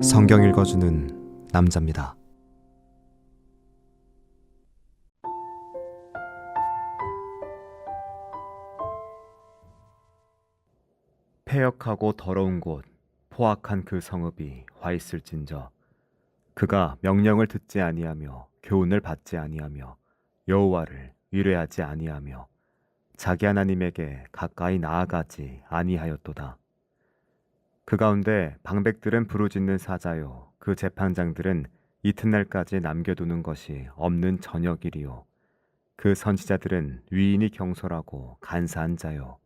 성경 읽어주는 남자입니다. 폐역하고 더러운 곳, 포악한 그 성읍이 화 있을진저. 그가 명령을 듣지 아니하며 교훈을 받지 아니하며 여호와를 의뢰하지 아니하며 자기 하나님에게 가까이 나아가지 아니하였도다. 그 가운데 방백들은 부르짖는 사자요, 그 재판장들은 이튿날까지 남겨두는 것이 없는 저녁일이요, 그 선지자들은 위인이 경솔하고 간사한 자요,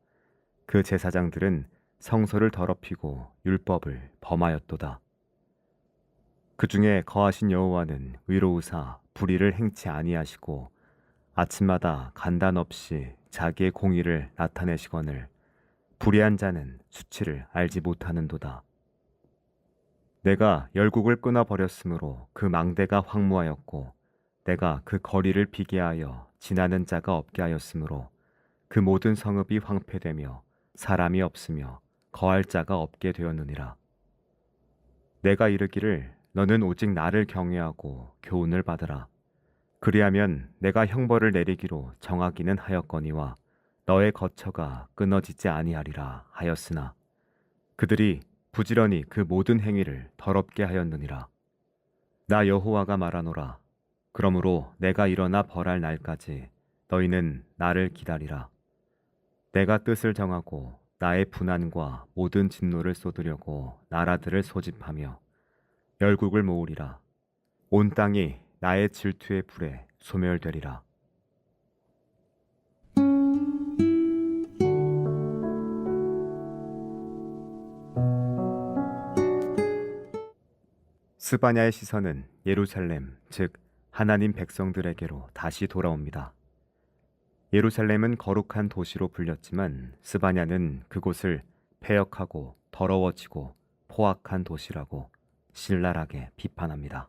그 제사장들은 성소를 더럽히고 율법을 범하였도다. 그 중에 거하신 여호와는 의로우사 불의를 행치 아니하시고 아침마다 간단 없이 자기의 공의를 나타내시거늘 불의한 자는 수치를 알지 못하는도다. 내가 열국을 끊어버렸으므로 그 망대가 황무하였고 내가 그 거리를 비게 하여 지나는 자가 없게 하였으므로 그 모든 성읍이 황폐되며 사람이 없으며 거할 자가 없게 되었느니라. 내가 이르기를 너는 오직 나를 경외하고 교훈을 받으라. 그리하면 내가 형벌을 내리기로 정하기는 하였거니와 너의 거처가 끊어지지 아니하리라 하였으나 그들이 부지런히 그 모든 행위를 더럽게 하였느니라. 나 여호와가 말하노라. 그러므로 내가 일어나 벌할 날까지 너희는 나를 기다리라. 내가 뜻을 정하고 나의 분한과 모든 진노를 쏟으려고 나라들을 소집하며 열국을 모으리라. 온 땅이 나의 질투의 불에 소멸되리라. 스바냐의 시선은 예루살렘, 즉 하나님 백성들에게로 다시 돌아옵니다. 예루살렘은 거룩한 도시로 불렸지만 스바냐는 그곳을 패역하고 더러워지고 포악한 도시라고 신랄하게 비판합니다.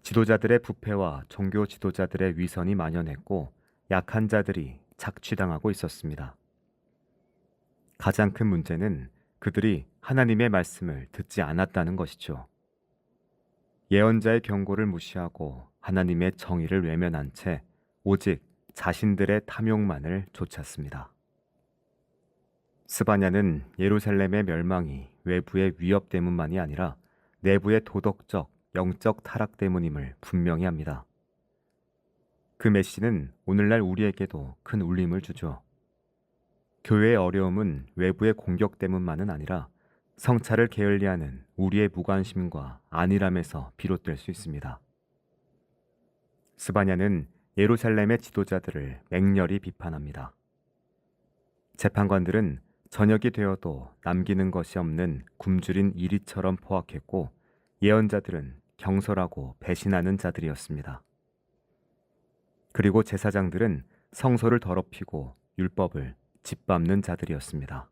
지도자들의 부패와 종교 지도자들의 위선이 만연했고 약한 자들이 착취당하고 있었습니다. 가장 큰 문제는 그들이 하나님의 말씀을 듣지 않았다는 것이죠. 예언자의 경고를 무시하고 하나님의 정의를 외면한 채 오직 자신들의 탐욕만을 좇았습니다. 스바냐는 예루살렘의 멸망이 외부의 위협 때문만이 아니라 내부의 도덕적, 영적 타락 때문임을 분명히 합니다. 그 메시는 오늘날 우리에게도 큰 울림을 주죠. 교회의 어려움은 외부의 공격 때문만은 아니라 성찰을 게을리하는 우리의 무관심과 안일함에서 비롯될 수 있습니다. 스바냐는 예루살렘의 지도자들을 맹렬히 비판합니다. 재판관들은 저녁이 되어도 남기는 것이 없는 굶주린 이리처럼 포악했고 예언자들은 경솔하고 배신하는 자들이었습니다. 그리고 제사장들은 성소를 더럽히고 율법을 짓밟는 자들이었습니다.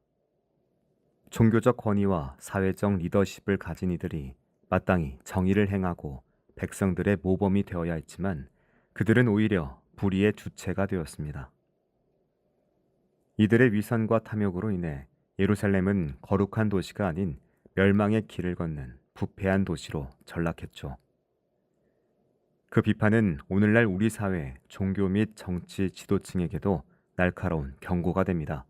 종교적 권위와 사회적 리더십을 가진 이들이 마땅히 정의를 행하고 백성들의 모범이 되어야 했지만 그들은 오히려 불의의 주체가 되었습니다. 이들의 위선과 탐욕으로 인해 예루살렘은 거룩한 도시가 아닌 멸망의 길을 걷는 부패한 도시로 전락했죠. 그 비판은 오늘날 우리 사회 종교 및 정치 지도층에게도 날카로운 경고가 됩니다.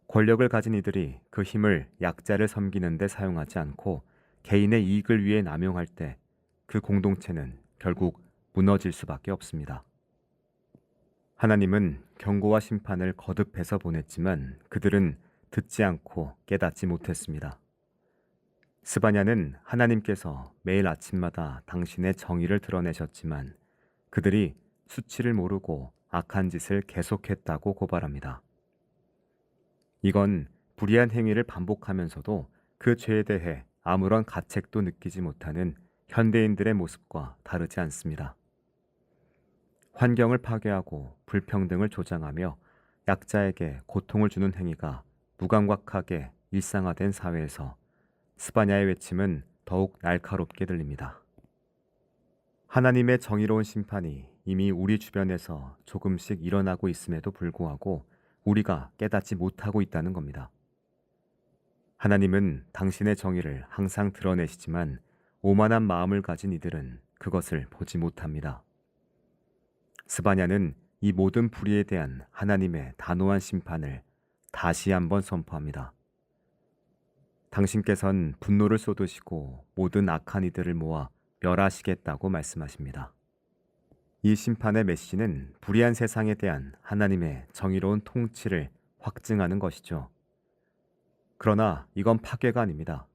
권력을 가진 이들이 그 힘을 약자를 섬기는 데 사용하지 않고 개인의 이익을 위해 남용할 때 그 공동체는 결국 무너질 수밖에 없습니다. 하나님은 경고와 심판을 거듭해서 보냈지만 그들은 듣지 않고 깨닫지 못했습니다. 스바냐는 하나님께서 매일 아침마다 당신의 정의를 드러내셨지만 그들이 수치를 모르고 악한 짓을 계속했다고 고발합니다. 이건 불의한 행위를 반복하면서도 그 죄에 대해 아무런 가책도 느끼지 못하는 현대인들의 모습과 다르지 않습니다. 환경을 파괴하고 불평등을 조장하며 약자에게 고통을 주는 행위가 무감각하게 일상화된 사회에서 스바냐의 외침은 더욱 날카롭게 들립니다. 하나님의 정의로운 심판이 이미 우리 주변에서 조금씩 일어나고 있음에도 불구하고 우리가 깨닫지 못하고 있다는 겁니다. 하나님은 당신의 정의를 항상 드러내시지만 오만한 마음을 가진 이들은 그것을 보지 못합니다. 스바냐는 이 모든 불의에 대한 하나님의 단호한 심판을 다시 한번 선포합니다. 당신께선 분노를 쏟으시고 모든 악한 이들을 모아 멸하시겠다고 말씀하십니다. 이 심판의 메시지는 불의한 세상에 대한 하나님의 정의로운 통치를 확증하는 것이죠. 그러나 이건 파괴가 아닙니다.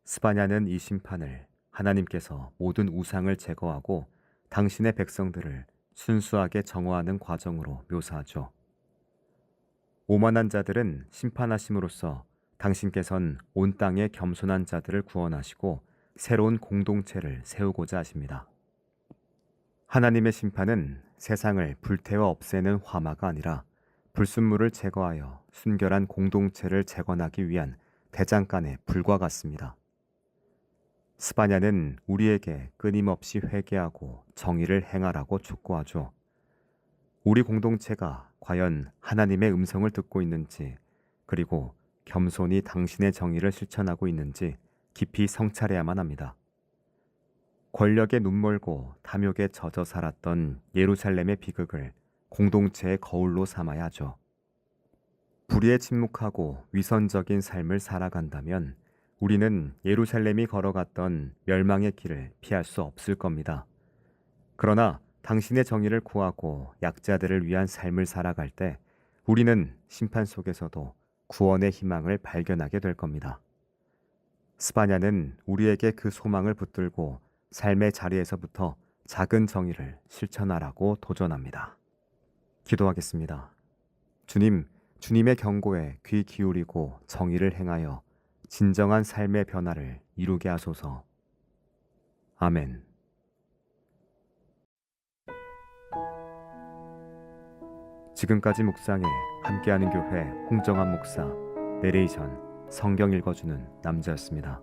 스바냐는 이 심판을 하나님께서 모든 우상을 제거하고 당신의 백성들을 순수하게 정화하는 과정으로 묘사하죠. 오만한 자들은 심판하심으로써 당신께선 온 땅의 겸손한 자들을 구원하시고 새로운 공동체를 세우고자 하십니다. 하나님의 심판은 세상을 불태워 없애는 화마가 아니라 불순물을 제거하여 순결한 공동체를 재건하기 위한 대장간의 불과 같습니다. 스바냐는 우리에게 끊임없이 회개하고 정의를 행하라고 촉구하죠. 우리 공동체가 과연 하나님의 음성을 듣고 있는지, 그리고 겸손히 당신의 정의를 실천하고 있는지 깊이 성찰해야만 합니다. 권력에 눈멀고 탐욕에 젖어 살았던 예루살렘의 비극을 공동체의 거울로 삼아야 하죠. 불의에 침묵하고 위선적인 삶을 살아간다면 우리는 예루살렘이 걸어갔던 멸망의 길을 피할 수 없을 겁니다. 그러나 당신의 정의를 구하고 약자들을 위한 삶을 살아갈 때 우리는 심판 속에서도 구원의 희망을 발견하게 될 겁니다. 스바냐는 우리에게 그 소망을 붙들고 삶의 자리에서부터 작은 정의를 실천하라고 도전합니다. 기도하겠습니다. 주님, 주님의 경고에 귀 기울이고 정의를 행하여 진정한 삶의 변화를 이루게 하소서. 아멘. 지금까지 묵상에 함께하는 교회 홍정한 목사, 내레이션 성경 읽어주는 남자였습니다.